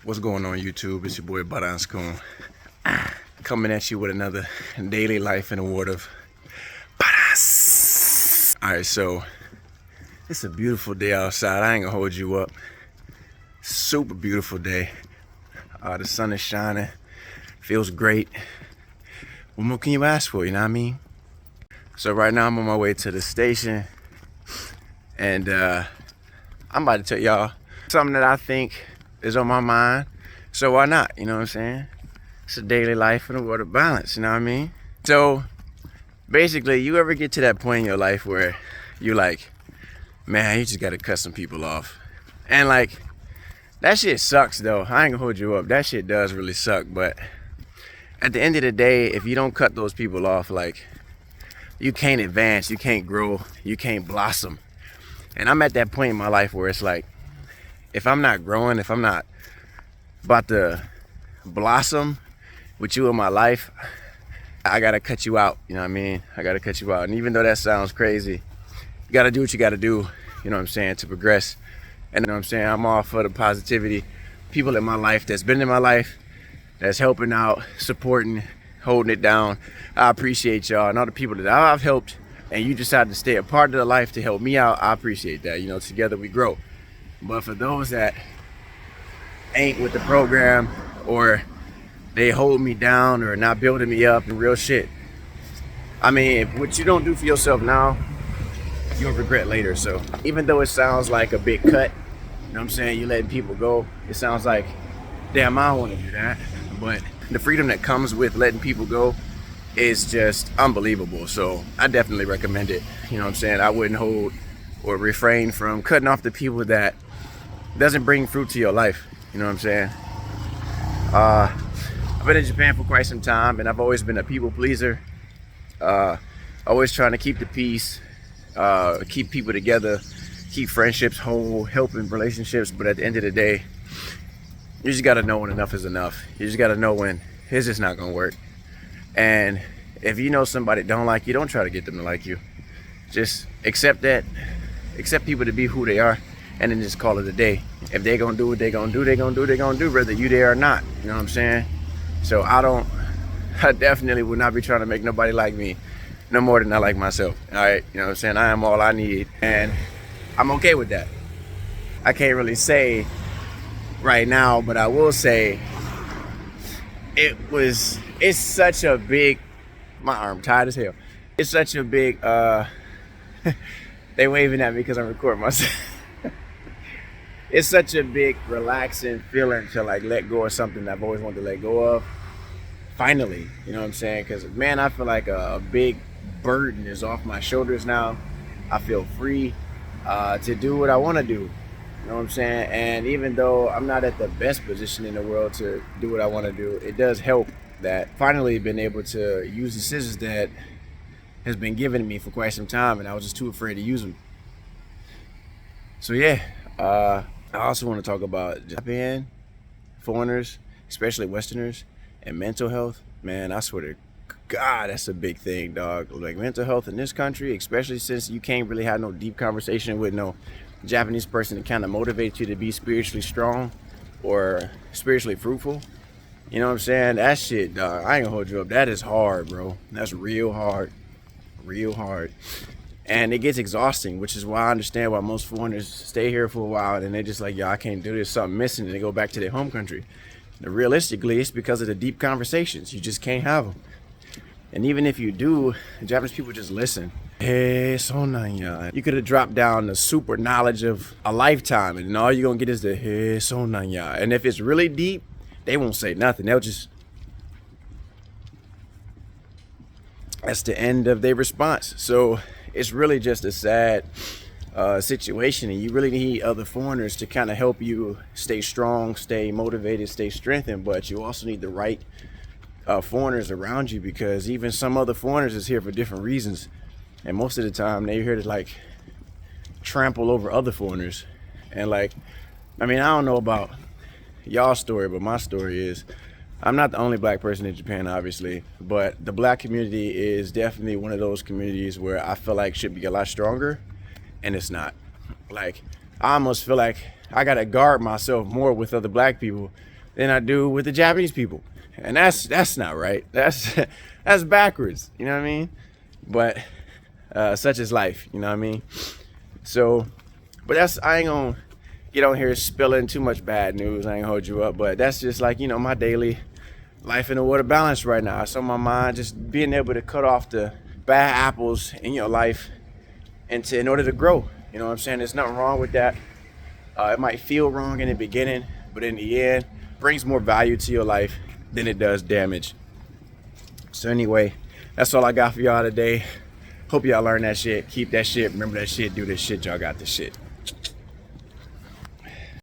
What's going on YouTube? It's your boy Badan Schoon, coming at you with another daily life in the world of Badas. Alright, so it's a beautiful day outside. I ain't gonna hold you up. Super beautiful day. The sun is shining. Feels great. What more can you ask for, you know what I mean? So right now I'm on my way to the station, and I'm about to tell y'all something that I think is on my mind. So why not? You know what I'm saying? It's a daily life in the world of balance, you know what I mean? So basically, you ever get to that point in your life where you like, man, you just gotta cut some people off. And like, that shit sucks though. I ain't gonna hold you up. That shit does really suck. But at the end of the day, if you don't cut those people off, like, you can't advance, you can't grow, you can't blossom. And I'm at that point in my life where it's like, if I'm not growing, if I'm not about to blossom with you in my life, I gotta cut you out, you know what I mean? I gotta cut you out. And even though that sounds crazy, you gotta do what you gotta do, you know what I'm saying, to progress. And you know what I'm saying, I'm all for the positivity. People in my life that's been in my life, that's helping out, supporting, holding it down. I appreciate y'all, and all the people that I've helped, and you decided to stay a part of the life to help me out. I appreciate that. You know, together we grow. But for those that ain't with the program, or they hold me down or not building me up and real shit, I mean, if what you don't do for yourself now, you'll regret later. So even though it sounds like a big cut, you know what I'm saying, you letting people go, it sounds like, damn, I don't want to do that. But the freedom that comes with letting people go is just unbelievable. So I definitely recommend it. You know what I'm saying? I wouldn't hold or refrain from cutting off the people that doesn't bring fruit to your life. You know what I'm saying? I've been in Japan for quite some time, and I've always been a people pleaser. Always trying to keep the peace, keep people together, keep friendships whole, helping relationships. But at the end of the day, you just gotta know when enough is enough. You just gotta know when it's just not gonna work. And if you know somebody don't like you, don't try to get them to like you. Just accept that. Accept people to be who they are, and then just call it a day. If they gonna do what they gonna do, they gonna do what they gonna do, whether you there or not. You know what I'm saying? So I definitely would not be trying to make nobody like me, no more than I like myself. All right, you know what I'm saying? I am all I need, and I'm okay with that. I can't really say right now, but I will say it's such a big, my arm tired as hell. It's such a big, they waving at me because I'm recording myself. It's such a big relaxing feeling to like let go of something that I've always wanted to let go of. Finally, you know what I'm saying? Because man, I feel like a big burden is off my shoulders now. I feel free to do what I want to do. You know what I'm saying? And even though I'm not at the best position in the world to do what I want to do, it does help that finally been able to use the scissors that has been given to me for quite some time, and I was just too afraid to use them. So yeah, I also want to talk about Japan, foreigners, especially Westerners, and mental health. Man, I swear to God, that's a big thing, dog. Like mental health in this country, especially since you can't really have no deep conversation with no Japanese person to kind of motivate you to be spiritually strong or spiritually fruitful. You know what I'm saying? That shit, dog, I ain't gonna hold you up. That is hard, bro. That's real hard. Real hard. And it gets exhausting, which is why I understand why most foreigners stay here for a while and they're just like, yo, I can't do this, something missing, and they go back to their home country. And realistically, it's because of the deep conversations. You just can't have them. And even if you do, Japanese people just listen. Hey, so nanya. You could have dropped down the super knowledge of a lifetime, and all you're gonna get is the hey, so nanya. And if it's really deep, they won't say nothing. They'll just, that's the end of their response. So it's really just a sad situation, and you really need other foreigners to kind of help you stay strong, stay motivated, stay strengthened. But you also need the right foreigners around you, because even some other foreigners is here for different reasons, and most of the time they're here to like trample over other foreigners. And like, I mean, I don't know about y'all's story, but my story is, I'm not the only black person in Japan, obviously, but the black community is definitely one of those communities where I feel like should be a lot stronger, and it's not. Like, I almost feel like I gotta guard myself more with other black people than I do with the Japanese people. And that's not right. That's backwards. You know what I mean? But such is life. You know what I mean? So, but I ain't gonna get on here spilling too much bad news. I ain't gonna hold you up. But that's just like, my daily life in the water balance right now. It's on my mind, just being able to cut off the bad apples in your life in order to grow. You know what I'm saying? There's nothing wrong with that. It might feel wrong in the beginning, but in the end, brings more value to your life than it does damage. So anyway, that's all I got for y'all today. Hope y'all learn that shit. Keep that shit. Remember that shit. Do this shit. Y'all got this shit.